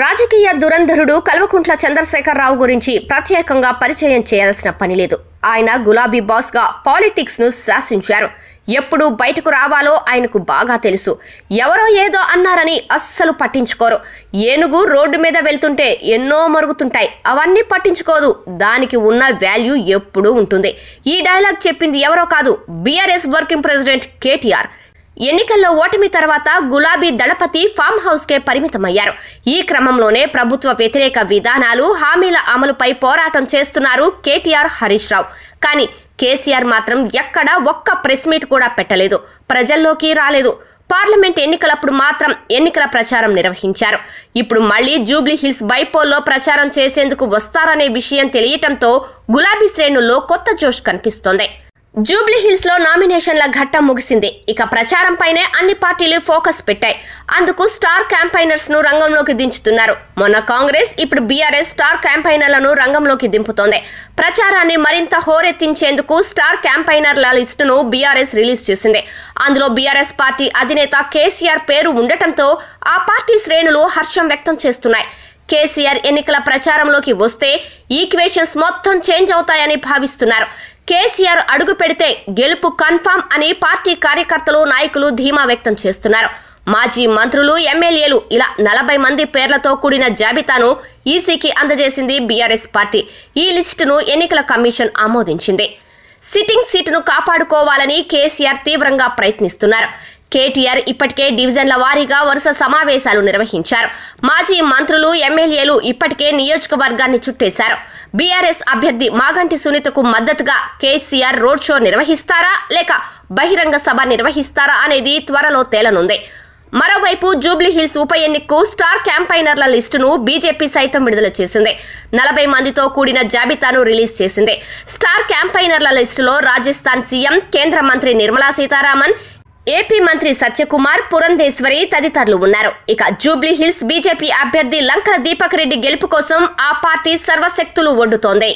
రాజకీయ దురంధరుడు కల్వకుంట్ల చంద్రశేఖరరావు గురించి ప్రత్యేకంగా పరిచయం చేయాల్సిన పని లేదు. ఆయన గులాబీ బాస్ గా పాలిటిక్స్ ను శాసించారు. ఎప్పుడు బయటకు రావాలో ఆయనకు బాగా తెలుసు. ఎవరో ఏదో అన్నారని అస్సలు పట్టించుకోరు. ఏనుగు రోడ్డు మీద వెళ్తుంటే ఎన్నో మరుగుతుంటాయి, అవన్నీ పట్టించుకోదు. దానికి ఉన్న వాల్యూ ఎప్పుడూ ఉంటుంది. ఈ డైలాగ్ చెప్పింది ఎవరో కాదు, బీఆర్ఎస్ వర్కింగ్ ప్రెసిడెంట్ కేటీఆర్. ఎన్నికల్లో ఓటమి తర్వాత గులాబీ దళపతి ఫామ్ హౌస్ కే పరిమితమయ్యారు. ఈ క్రమంలోనే ప్రభుత్వ వ్యతిరేక విధానాలు, హామీల అమలుపై పోరాటం చేస్తున్నారు కేటీఆర్, హరీష్ రావు. కానీ కేసీఆర్ మాత్రం ఎక్కడా ఒక్క ప్రెస్ మీట్ కూడా పెట్టలేదు, ప్రజల్లోకి రాలేదు. పార్లమెంట్ ఎన్నికలప్పుడు మాత్రం ఎన్నికల ప్రచారం నిర్వహించారు. ఇప్పుడు మళ్లీ జూబ్లీ హిల్స్ బైపోల్లో ప్రచారం చేసేందుకు వస్తారనే విషయం తెలియటంతో గులాబీ శ్రేణుల్లో కొత్త జోష్ కనిపిస్తోంది. జూబ్లీ హిల్స్ లో నామినేషన్ల ఘట్టం ముగిసింది. ఇక ప్రచారంపైనే అన్ని పార్టీలు ఫోకస్ పెట్టాయి. అందుకు స్టార్ క్యాంపైనర్స్ ను రంగంలోకి దించుతున్నారు. మొన్న కాంగ్రెస్, ఇప్పుడు బీఆర్ఎస్ స్టార్ క్యాంపైనర్లను రంగంలోకి దింపుతోంది. ప్రచారాన్ని మరింత హోరెత్తించేందుకు స్టార్ క్యాంపైనర్ల లిస్టును బీఆర్ఎస్ రిలీజ్ చేసింది. అందులో బీఆర్ఎస్ పార్టీ అధినేత కేసీఆర్ పేరు ఉండటంతో ఆ పార్టీ శ్రేణులు హర్షం వ్యక్తం చేస్తున్నాయి. కేసీఆర్ ఎన్నికల ప్రచారంలోకి వస్తే ఈక్వేషన్స్ మొత్తం చేంజ్ అవుతాయని భావిస్తున్నారు. కేసీఆర్ అడుగు పెడితే గెలుపు కన్ఫామ్ అని పార్టీ కార్యకర్తలు, నాయకులు ధీమా వ్యక్తం చేస్తున్నారు. మాజీ మంత్రులు, ఎమ్మెల్యేలు ఇలా 40 మంది పేర్లతో కూడిన జాబితాను ఈసీకి అందజేసింది బీఆర్ఎస్ పార్టీ. ఈ లిస్టును ఎన్నికల కమిషన్ ఆమోదించింది. సిట్టింగ్ సీటును కాపాడుకోవాలని కేసీఆర్ తీవ్రంగా ప్రయత్నిస్తున్నారు. కేటీఆర్ ఇప్పటికే డివిజన్ల వారీగా వరుస సమావేశాలు నిర్వహించారు. మాజీ మంత్రులు, ఎమ్మెల్యేలు ఇప్పటికే నియోజకవర్గాన్ని చుట్టేశారు. బీఆర్ఎస్ అభ్యర్థి మాగంటి సునీతకు మద్దతుగా కేసీఆర్ రోడ్ షో నిర్వహిస్తారా లేక బహిరంగ సభ నిర్వహిస్తారా అనేది త్వరలో తేలనుంది. మరోవైపు జూబ్లీ హిల్స్ ఉప ఎన్నికకు స్టార్ క్యాంపైనర్ల లిస్టును బీజేపీ సైతం విడుదల చేసింది. 40 మందితో కూడిన జాబితాను రిలీజ్ చేసింది. స్టార్ క్యాంపైనర్ల లిస్టులో రాజస్థాన్ సీఎం, కేంద్ర మంత్రి నిర్మలా సీతారామన్, ఏపీ మంత్రి సత్యకుమార్, పురంధేశ్వరి తదితరులు ఉన్నారు. ఇక జూబ్లీ హిల్స్ బీజేపీ అభ్యర్థి లంకల దీపక్ రెడ్డి గెలుపు కోసం ఆ పార్టీ సర్వశక్తులు ఒడ్డుతోంది.